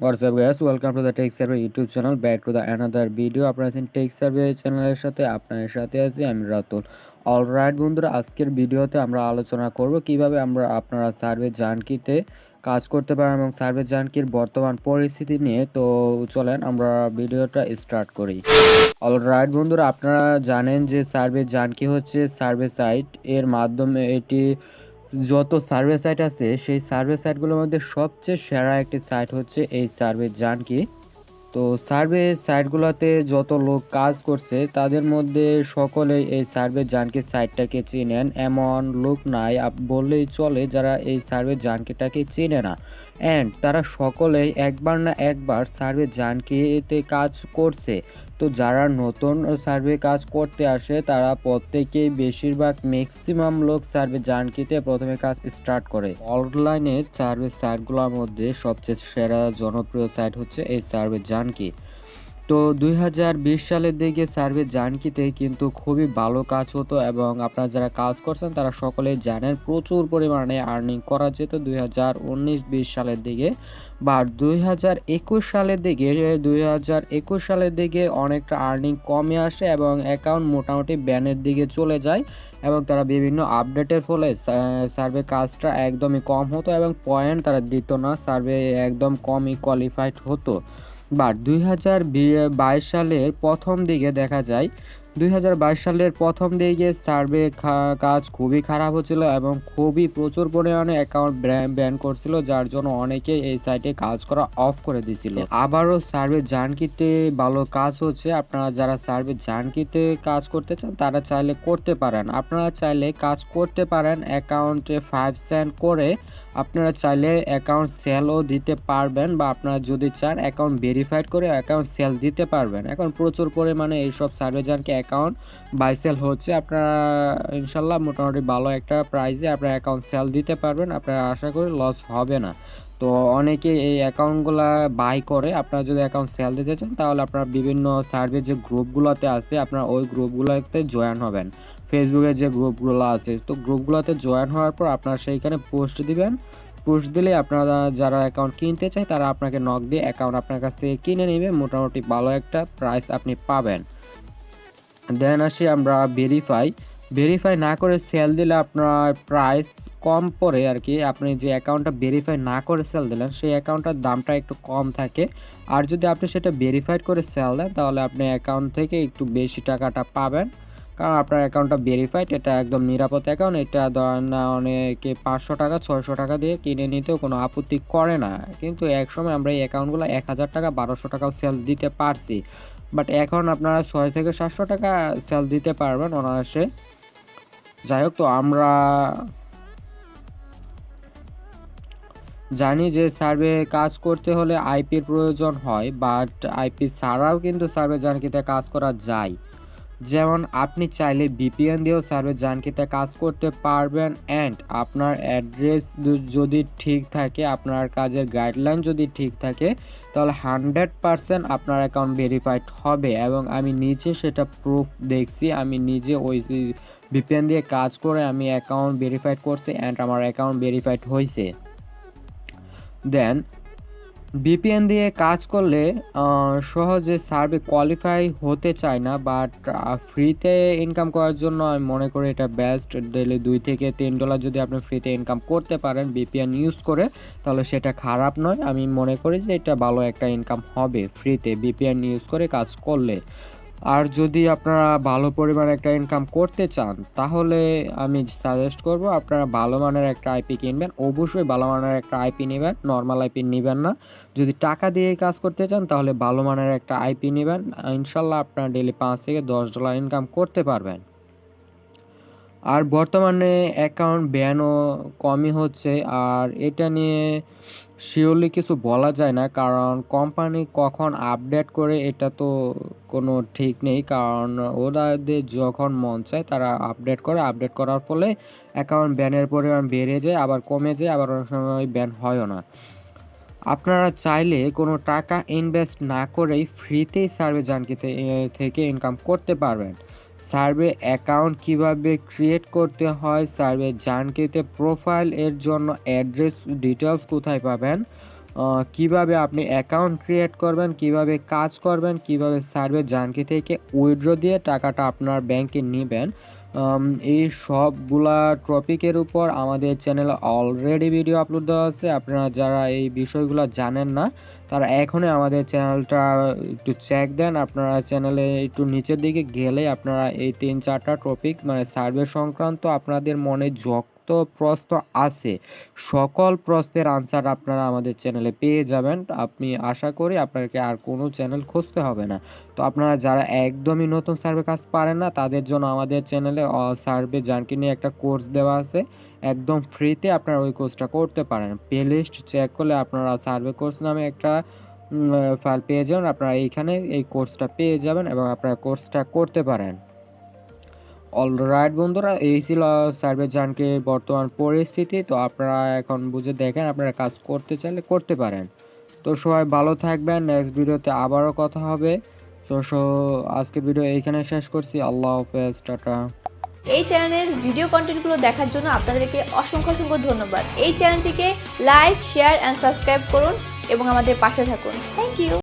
What's up guys, welcome to the Tech Survey YouTube channel, back to the another video. আপনারা আছেন take survey চ্যানেলের সাথে, আপনাদের সাথে আছি আমি রাতুল। অলরাইট বন্ধুরা, আজকের ভিডিওতে আমরা আলোচনা করব কিভাবে আপনারা সার্ভে জানকিতে কাজ করতে পারেন এবং সার্ভে জানকির বর্তমান পরিস্থিতি নিয়ে। তো চলেন আমরা ভিডিওটা স্টার্ট করি। অলরাইট বন্ধুরা, আপনারা জানেন যে সার্ভে জানকি হচ্ছে সার্ভে সাইট, এর মাধ্যমে এটি যত সার্ভে সাইট আছে সেই সার্ভে সাইটগুলোর মধ্যে সবচেয়ে সেরা একটি সাইট হচ্ছে এই সার্ভে জানকি। তো সার্ভে সাইটগুলোতে যত লোক কাজ করছে তাদের মধ্যে সকলেই এই সার্ভে জানকি সাইটটাকে চিনেন, এমন লোক নাই বললেই চলে যারা এই সার্ভে জানকিটাকে চিনে না। অ্যান্ড তারা সকলেই একবার না একবার সার্ভে জানকিতে কাজ করছে। তো যারা নতুন সার্ভে কাজ করতে আসে তারা প্রত্যেকেই বেশিরভাগ ম্যাক্সিমাম লোক সার্ভে জানকিতে প্রথমে কাজ স্টার্ট করে। অনলাইনে সার্ভে সাইটগুলোর মধ্যে সবচেয়ে সেরা জনপ্রিয় সাইট হচ্ছে এই সার্ভে জানকি। তো 2020 সালের দিকে সার্ভে জানকিতে কিন্তু খুবই ভালো কাজ হতো এবং আপনারা যারা কাজ করছেন তারা সকলেই জানেন প্রচুর পরিমাণে আর্নিং করা যেত 2019-20 সালের দিকে। বা 2021 সালের দিকে অনেকটা আর্নিং কমে আসে এবং অ্যাকাউন্ট মোটামুটি ব্যানের দিকে চলে যায় এবং তারা বিভিন্ন আপডেটের ফলে সার্ভে কাজটা একদমই কম হতো এবং পয়েন্ট তারা দিত না, সার্ভে একদম কমই কোয়ালিফাইড হতো। বাট 2022 সালের প্রথম দিকে দেখা যায় 2022 সালের প্রথম দিকে সার্ভে কাজ খুবই খারাপ হচ্ছিল এবং খুবই প্রচুর পরিমাণে অ্যাকাউন্ট ব্যান করছিল, যার জন্য অনেকে এই সাইটে কাজ করা অফ করে দিয়েছিল। আবারও সার্ভে জানকিতে ভালো কাজ হচ্ছে। আপনারা যারা সার্ভে জানকিতে কাজ করতে চান তারা চাইলে করতে পারেন। আপনারা চাইলে কাজ করতে পারেন অ্যাকাউন্টে 5 সেন্ট করে। আপনারা চাইলে অ্যাকাউন্ট সেলও দিতে পারবেন বা আপনারা যদি চান অ্যাকাউন্ট ভেরিফাইড করে অ্যাকাউন্ট সেল দিতে পারবেন। এখন প্রচুর পরিমাণে এইসব সার্ভে জানকি অ্যাকাউন্ট বাই সেল হচ্ছে। আপনারা ইনশাল্লাহ মোটামুটি ভালো একটা প্রাইসে আপনার অ্যাকাউন্ট সেল দিতে পারবেন, আপনারা আশা করি লস হবে না। তো অনেকে এই অ্যাকাউন্টগুলো বাই করে। আপনারা যদি অ্যাকাউন্ট সেল দিতে চান তাহলে আপনারা বিভিন্ন সার্ভে যে গ্রুপগুলোতে আছে আপনারা ওই গ্রুপগুলোতে জয়েন হবেন। ফেসবুকে যে গ্রুপগুলো আছে তো গ্রুপগুলোতে জয়েন হওয়ার পর আপনারা সেইখানে পোস্ট দিবেন। পোস্ট দিলে আপনারা যারা অ্যাকাউন্ট কিনতে চায় তারা আপনাকে নক দিয়ে অ্যাকাউন্ট আপনার কাছ থেকে কিনে নেবে, মোটামুটি ভালো একটা প্রাইস আপনি পাবেন। দেন আসি আমরা ভেরিফাই না করে সেল দিলে আপনার প্রাইস কম পড়ে আর কি। আপনি যে অ্যাকাউন্টটা ভেরিফাই না করে সেল দিলেন সেই অ্যাকাউন্টটার দামটা একটু কম থাকে, আর যদি আপনি সেটা ভেরিফাইড করে সেল দেন তাহলে আপনি অ্যাকাউন্ট থেকে একটু বেশি টাকাটা পাবেন, কারণ আপনার অ্যাকাউন্টটা ভেরিফাইড, এটা একদম নিরাপদ অ্যাকাউন্ট। এটা ধরেন না অনেকে 500 টাকা 600 টাকা দিয়ে কিনে নিতেও কোনো আপত্তি করে না, কিন্তু একসময় আমরা এই অ্যাকাউন্টগুলো 1000 টাকা 1200 টাকাও সেল দিতে পারছি। বাট এখন আপনারা 600 থেকে 700 টাকা সেল দিতে পারবেন অনায়াসে। যাই হোক, তো আমরা জানি যে সার্ভে কাজ করতে হলে আইপির প্রয়োজন হয়, বাট আইপি ছাড়াও কিন্তু সার্ভে জানকিতে কাজ করা যায়। যেমন আপনি চাইলে ভিপিএন দিয়েও সার্ভে জানকিতে কাজ করতে পারবেন। অ্যান্ড আপনার অ্যাড্রেস যদি ঠিক থাকে, আপনার কাজের গাইডলাইন যদি ঠিক থাকে তাহলে 100% আপনার অ্যাকাউন্ট ভেরিফাইড হবে এবং আমি নিজে সেটা প্রুফ দেখছি। আমি নিজে ওই ভিপিএন দিয়ে কাজ করে আমি অ্যাকাউন্ট ভেরিফাইড করছি অ্যান্ড আমার অ্যাকাউন্ট ভেরিফাইড হয়েছে। দেন ভিপিএন দিয়ে কাজ করলে সহজে সার্ভে কোয়ালিফাই হতে চায় না, বাট ফ্রিতে ইনকাম করার জন্য আমি মনে করি এটা বেস্ট। ডেলি $2 থেকে $3 যদি আপনি ফ্রিতে ইনকাম করতে পারেন ভিপিএন ইউজ করে তাহলে সেটা খারাপ নয়। আমি মনে করি যে এটা ভালো একটা ইনকাম হবে ফ্রিতে ভিপিএন ইউজ করে কাজ করলে। আর যদি আপনারা ভালো পরিমাণে একটা ইনকাম করতে চান তাহলে আমি সাজেস্ট করব আপনারা ভালো মানের একটা আইপি কিনবেন। অবশ্যই ভালো মানের একটা আইপি নেবেন, নর্মাল আইপি নেবেন না। যদি টাকা দিয়ে কাজ করতে চান তাহলে ভালো মানের একটা আইপি নেবেন, ইনশাল্লাহ আপনারা ডেলি $5 থেকে $10 ইনকাম করতে পারবেন। আর বর্তমানে অ্যাকাউন্ট ব্যানও কমই হচ্ছে, আর এটা নিয়ে শিওরলি কিছু বলা যায় না, কারণ কোম্পানি কখন আপডেট করে এটা তো কোনো ঠিক নেই। কারণ ওদের যখন মন চায় তারা আপডেট করে, আপডেট করার ফলে অ্যাকাউন্ট ব্যানের পরিমাণ বেড়ে যায়, আবার কমে যায়, আবার অনেক সময় ব্যান হয়ও না। আপনারা চাইলে কোনো টাকা ইনভেস্ট না করেই ফ্রিতেই সার্ভে জানকিতে থেকে ইনকাম করতে পারবেন। সার্ভে অ্যাকাউন্ট কিভাবে ক্রিয়েট করতে হয়, সার্ভে জানকিতে প্রোফাইল এর জন্য অ্যাড্রেস ডিটেলস কোথায় পাবেন, কিভাবে আপনি অ্যাকাউন্ট ক্রিয়েট করবেন, কিভাবে কাজ করবেন, কিভাবে সার্ভে জানকি থেকে উইথড্র দিয়ে টাকাটা আপনার ব্যাংকে নেবেন, এই সবগুলা টপিকের উপর আমাদের চ্যানেলে অলরেডি ভিডিও আপলোড দেওয়া আছে। আপনারা যারা এই বিষয়গুলো জানেন না তারা এখনই আমাদের চ্যানেলটা একটু চেক দেন। আপনারা চ্যানেলে একটু নিচের দিকে গেলে আপনারা এই 3-4টা টপিক মানে সার্ভে সংক্রান্ত আপনাদের মনে যত প্রশ্ন আছে সকল প্রশ্নের আনসার আপনারা আমাদের চ্যানেলে পেয়ে যাবেন। আপনি আশা করি আপনাকে আর কোনো চ্যানেল খুঁজতে হবে না। তো আপনারা যারা একদমই নতুন সার্ভে কাজ পারেন না তাদের জন্য আমাদের চ্যানেলে সার্ভে জানকি নিয়ে একটা কোর্স দেওয়া আছে, একদম ফ্রিতে আপনারা ওই কোর্সটা করতে পারেন। প্লে লিস্ট চেক করলে আপনারা সার্ভে কোর্স নামে একটা ফাইল পেয়ে যাবেন, আপনারা এইখানে এই কোর্সটা পেয়ে যাবেন এবং আপনারা কোর্সটা করতে পারেন। অলরাইট বন্ধুরা, এই ছিল সার্ভে জানকির বর্তমান পরিস্থিতি। তো আপনারা এখন বুঝে দেখেন, আপনারা কাজ করতে চাইলে করতে পারেন। তো সবাই ভালো থাকবেন, নেক্সট ভিডিওতে আবারও কথা হবে। তো আজকের ভিডিও এইখানে শেষ করছি। আল্লাহ হাফেজ, টাটা। এই চ্যানেলের ভিডিও কন্টেন্টগুলো দেখার জন্য আপনাদেরকে অসংখ্য ধন্যবাদ। এই চ্যানেলটিকে লাইক, শেয়ার অ্যান্ড সাবস্ক্রাইব করুন এবং আমাদের পাশে থাকুন। Thank you.